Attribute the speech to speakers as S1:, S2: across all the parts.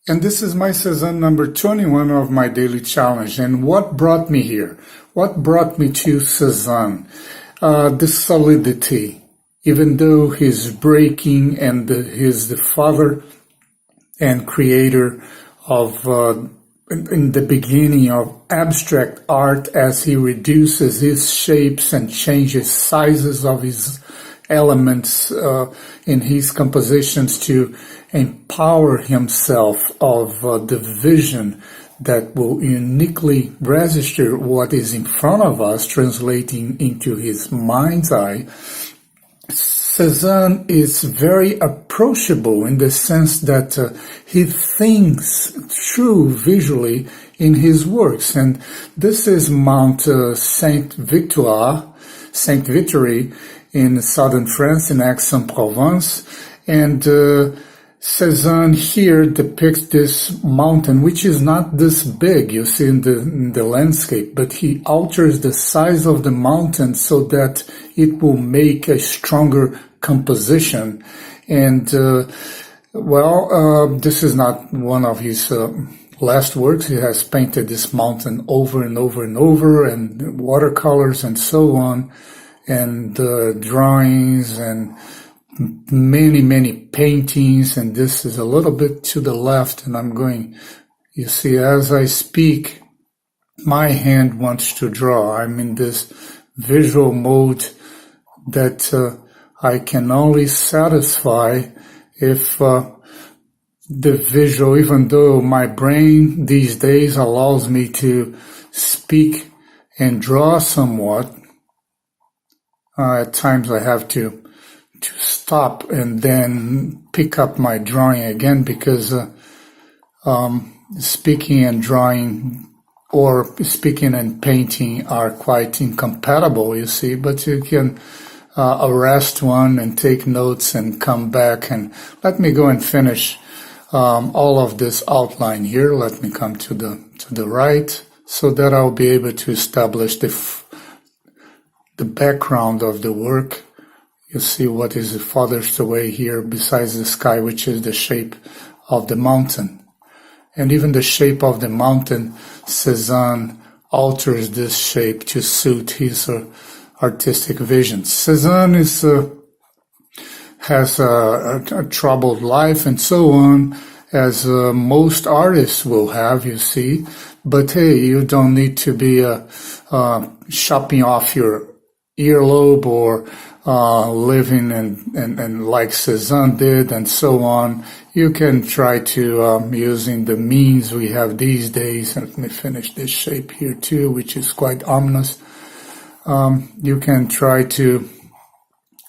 S1: And this is my Cèzanne number 21 of my daily challenge. And what brought me here? What brought me to Cèzanne? The solidity. Even though he's breaking and he's the father and creator of, in the beginning of abstract art, as he reduces his shapes and changes sizes of his elements in his compositions to empower himself of the vision that will uniquely register what is in front of us, translating into his mind's eye. Cèzanne is very approachable in the sense that he thinks through visually in his works. And this is Mount Saint-Victoire in southern France, in Aix-en-Provence. And Cèzanne here depicts this mountain, which is not this big, you see, in the landscape, but he alters the size of the mountain so that it will make a stronger composition. And, this is not one of his last works. He has painted this mountain over and over and over, and watercolors and so on, and drawings and many paintings. And this is a little bit to the left, and I'm going, you see, as I speak, my hand wants to draw. I'm in this visual mode that I can only satisfy if the visual, even though my brain these days allows me to speak and draw somewhat, at times I have to stop and then pick up my drawing again, because speaking and drawing or speaking and painting are quite incompatible, you see, but you can arrest one and take notes and come back. And let me go and finish all of this outline here. Let me come to the right so that I'll be able to establish the background of the work. You see what is farthest away here besides the sky, which is the shape of the mountain. And even the shape of the mountain, Cèzanne alters this shape to suit his artistic vision. Cèzanne has a troubled life and so on, as most artists will have, you see. But hey, you don't need to be chopping off your earlobe or living and like Cèzanne did and so on. You can try to, using the means we have these days, and let me finish this shape here too, which is quite ominous. You can try to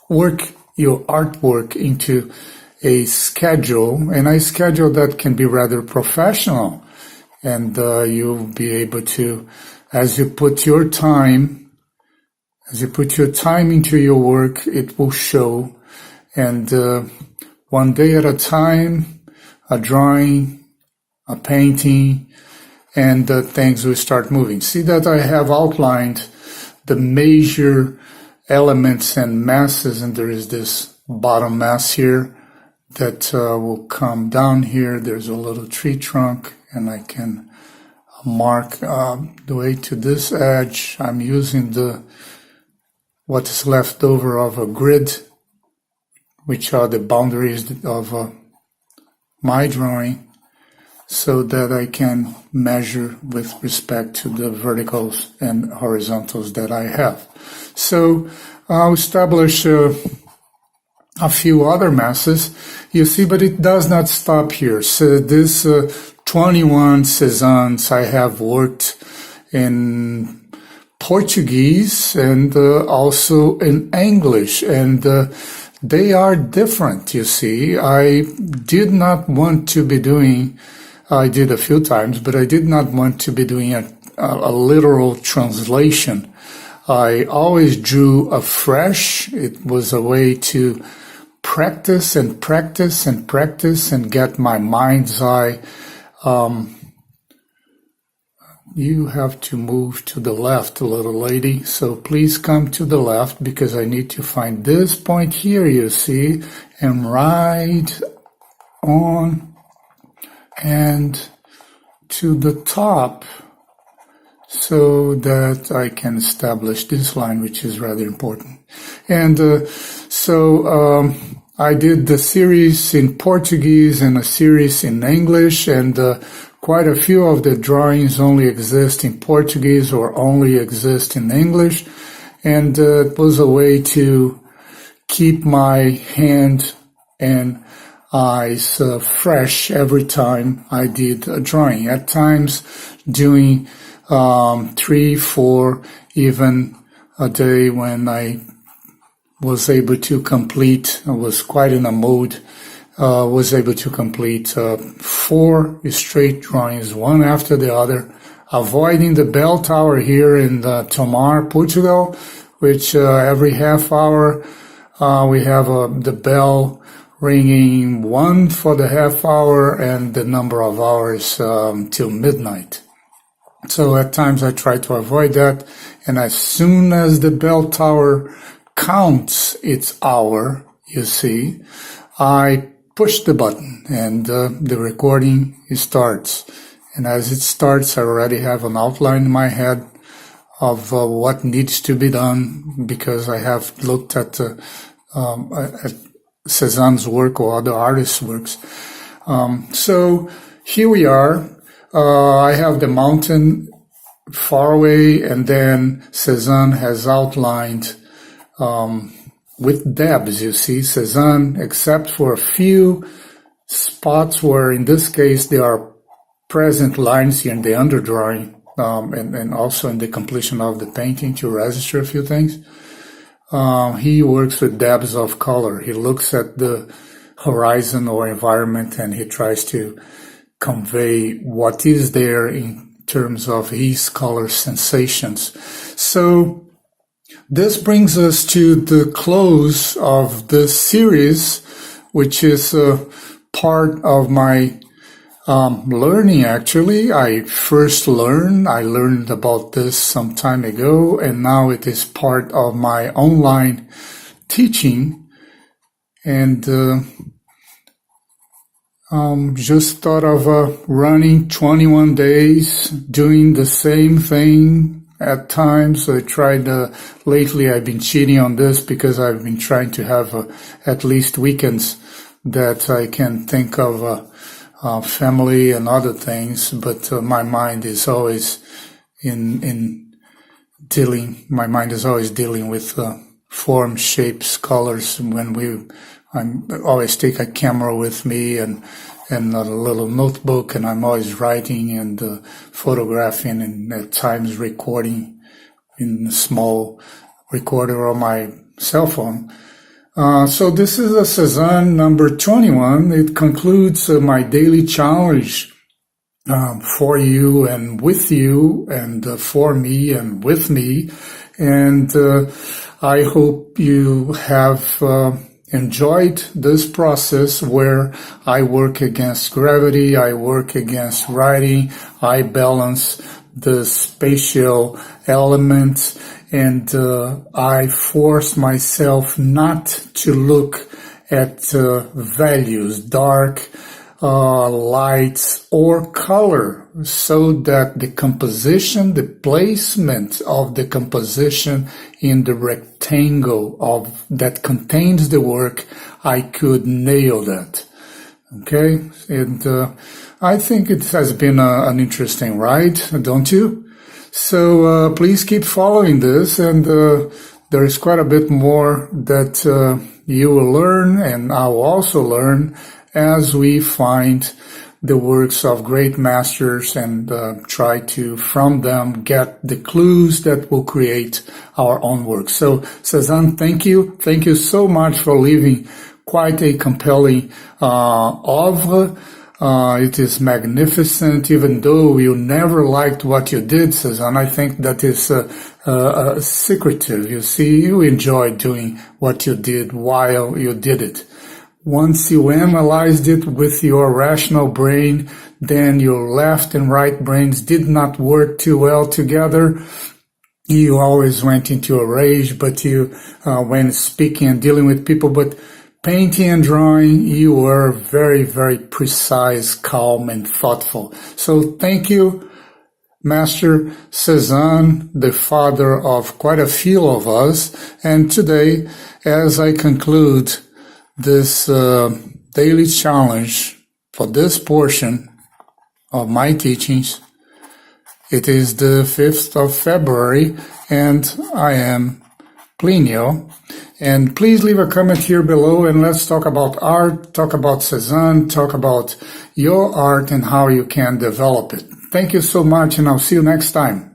S1: work your artwork into a schedule, and a schedule that can be rather professional. And you'll be able to, as you put your time into your work, it will show. And one day at a time, a drawing, a painting, and things will start moving. See that I have outlined the major elements and masses, and there is this bottom mass here that will come down here. There's a little tree trunk, and I can mark the way to this edge. I'm using what is left over of a grid, which are the boundaries of my drawing, so that I can measure with respect to the verticals and horizontals that I have. So I'll establish a few other masses, you see, but it does not stop here. So this 21 Cézannes I have worked in Portuguese and also in English, and they are different, you see. I did not want to be doing, I did a few times, but I did not want to be doing a literal translation. I always drew afresh. It was a way to practice and practice and practice and get my mind's eye. You have to move to the left, little lady, so please come to the left, because I need to find this point here, you see, and right on and to the top so that I can establish this line, which is rather important. And I did the series in Portuguese and a series in English, and quite a few of the drawings only exist in Portuguese or only exist in English. And it was a way to keep my hand and eyes fresh every time I did a drawing. At times doing 3, 4, even a day when I was able to complete, I was quite in a mood, was able to complete 4 straight drawings, one after the other, avoiding the bell tower here in Tomar, Portugal, which every half hour we have the bell ringing, 1 for the half hour and the number of hours till midnight. So at times I try to avoid that, and as soon as the bell tower counts its hour, you see, I push the button and the recording starts. And as it starts, I already have an outline in my head of what needs to be done, because I have looked at Cézanne's work or other artists' works. So here we are. I have the mountain far away, and then Cézanne has outlined with dabs, you see, Cézanne, except for a few spots where, in this case, there are present lines here in the underdrawing, and also in the completion of the painting to register a few things. He works with dabs of color. He looks at the horizon or environment, and he tries to convey what is there in terms of his color sensations. So this brings us to the close of this series, which is part of my learning, actually. I learned about this some time ago, and now it is part of my online teaching. And just thought of running 21 days, doing the same thing at times. I tried, lately I've been cheating on this because I've been trying to have at least weekends that I can think of family and other things, but my mind is always dealing with form, shapes, colors. I always take a camera with me and a little notebook, and I'm always writing and photographing, and at times recording in a small recorder on my cell phone. So this is a Cézanne number 21. It concludes my daily challenge for you and with you, and for me and with me. And I hope you have enjoyed this process where I work against gravity, I work against writing, I balance the spatial elements, and I force myself not to look at values, dark, lights, or color, so that the composition, the placement of the composition in the rectangle that contains the work, I could nail that. Okay, and I think it has been an interesting ride, don't you? So please keep following this, and there is quite a bit more that you will learn, and I will also learn as we find the works of great masters and try to, from them, get the clues that will create our own work. So, Cézanne, thank you. Thank you so much for leaving quite a compelling oeuvre. It is magnificent, even though you never liked what you did, Cézanne. I think that is secretive. You see, you enjoyed doing what you did while you did it. Once you analyzed it with your rational brain, then your left and right brains did not work too well together. You always went into a rage, but when speaking and dealing with people, but painting and drawing, you were very, very precise, calm, and thoughtful. So thank you, Master Cèzanne, the father of quite a few of us. And today, as I conclude this daily challenge for this portion of my teachings, it is the 5th of February, and I am Plínio. And please leave a comment here below, and let's talk about art, talk about Cèzanne, talk about your art and how you can develop it. Thank you so much, and I'll see you next time.